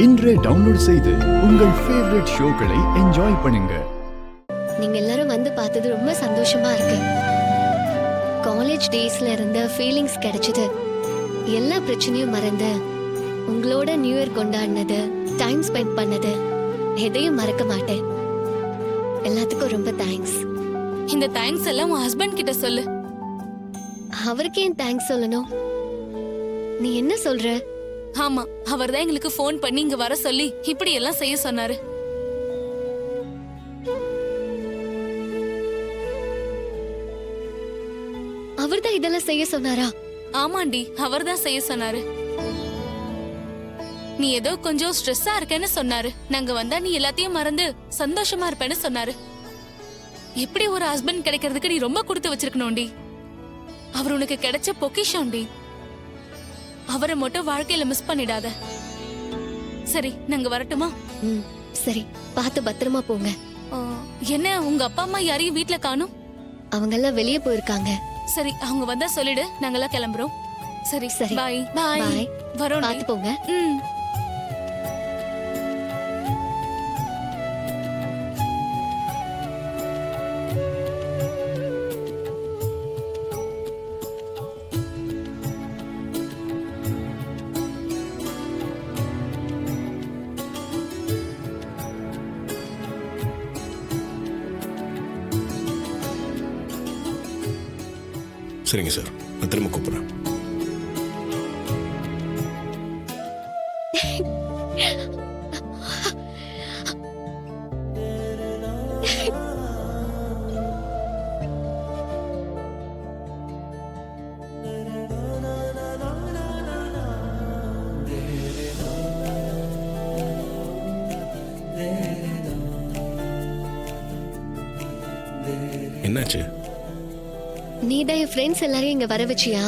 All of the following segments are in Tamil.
இன்றே டவுன்லோட் செய்து உங்கள் ஃபேவரட் ஷோக்களை என்ஜாய் பண்ணுங்க. நீங்க எல்லாரும் வந்து பார்த்தது ரொம்ப சந்தோஷமா இருக்கு. காலேஜ் டேஸ்ல இருந்த ஃபீலிங்ஸ் கிடைச்சது. எல்லா பிரச்சனையும் மறந்து உங்களோட நியூ இயர் கொண்டாடினது, டைம் ஸ்பெண்ட் பண்ணது எதையும் மறக்க மாட்டேன். எல்லாத்துக்கும் ரொம்ப தேங்க்ஸ். இந்த தேங்க்ஸ் எல்லாம் உன் ஹஸ்பண்ட் கிட்ட சொல்லு. அவருக்கு ஏன் தேங்க்ஸ் சொல்லணும்? நீ என்ன சொல்ற? ஆமா, அவர்தான் எங்களுக்கு ஃபோன் பண்ணி இங்க வர சொல்லி இப்படி எல்லாம் செய்ய சொன்னாரு. அவர்தான் இதெல்லாம் செய்ய சொன்னாரா? ஆமாண்டி, அவர்தான் செய்ய சொன்னாரு. நீ ஏதோ கொஞ்சம் ஸ்ட்ரெஸ்ஸா இருக்கேன்னு சொன்னாரு. நாங்க வந்தா நீ எல்லாத்தையும் மறந்து சந்தோஷமா இருப்பேன்னு சொன்னாரு. எப்படி ஒரு ஹஸ்பண்ட் கிடைக்கிறதுக்கு நீ ரொம்ப கொடுத்து வச்சிருக்கணும்டி. அவர் உனக்கு கிடைச்ச பொக்கிஷம்டி. அவரை மட்டும் வாழ்க்கையில மிஸ் பண்ணிடாத. சரி, நாங்க வரட்டுமா? சரி, பார்த்து பத்திரமா போங்க. என்ன, உங்க அப்பா அம்மா யாரையும் வீட்ல காணும்? அவங்க எல்லாம் வெளியே போயிருக்காங்க. சரி, அவங்க வந்தா சொல்லிடு, நாங்கெல்லாம் கிளம்புறோம். சரி சரி, பாய். பாய். வரோம். பார்த்து போங்க. சரிங்க சார், நான் திரும்ப கூப்பிடுறேன். என்னாச்சு? நீதான் என் ஃப்ரெண்ட்ஸ் எல்லாரையும் இங்க வர வச்சியா?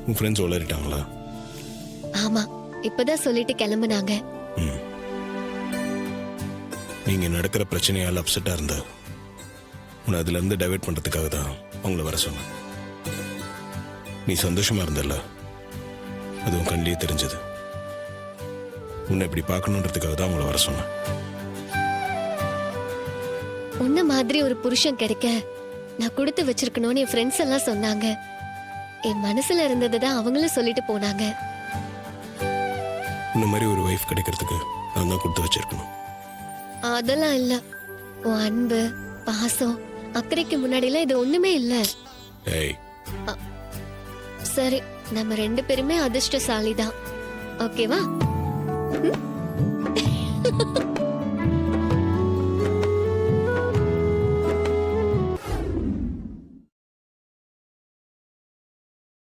உன் ஃப்ரெண்ட்ஸ் உளறிட்டாங்களா? ஆமா, இப்பதான் சொல்லிட்டு கிளம்புனாங்க. நீங்க நடக்கிற பிரச்சனையால் அப்செட்டா இருந்தா உன்னை அதுல இருந்து டைவர்ட் பண்றதுக்காக தான் அவங்கள வர சொன்னேன். நீ சந்தோஷமா இருந்தல்ல, அது உன் கண்ணிலேயே தெரிஞ்சது. உன்னை இப்படி பார்க்கணுன்றதுக்காக தான் அவங்கள வர சொன்னேன். உன்ன மாதிரி ஒரு புருஷன் கிடைக்க நான் கொடுத்து வச்சிருக்கணும்னு என் ஃப்ரெண்ட்ஸ் எல்லாம் சொன்னாங்க. என் மனசுல இருந்ததுதான் அவங்களும் சொல்லிட்டு போனாங்க. இந்த மாதிரி ஒரு வைஃப் கிடைக்கிறதுக்கு நான் தான் கொடுத்து வச்சிருக்கணும். அதெல்லாம் இல்ல. உன் அன்பு, பாசம், அக்கறைக்கு முன்னாடிலாம் இது ஒண்ணுமே இல்ல. ஏய், சரி, நம்ம ரெண்டு பேருமே அதிர்ஷ்டசாலி தான். ஓகேவா?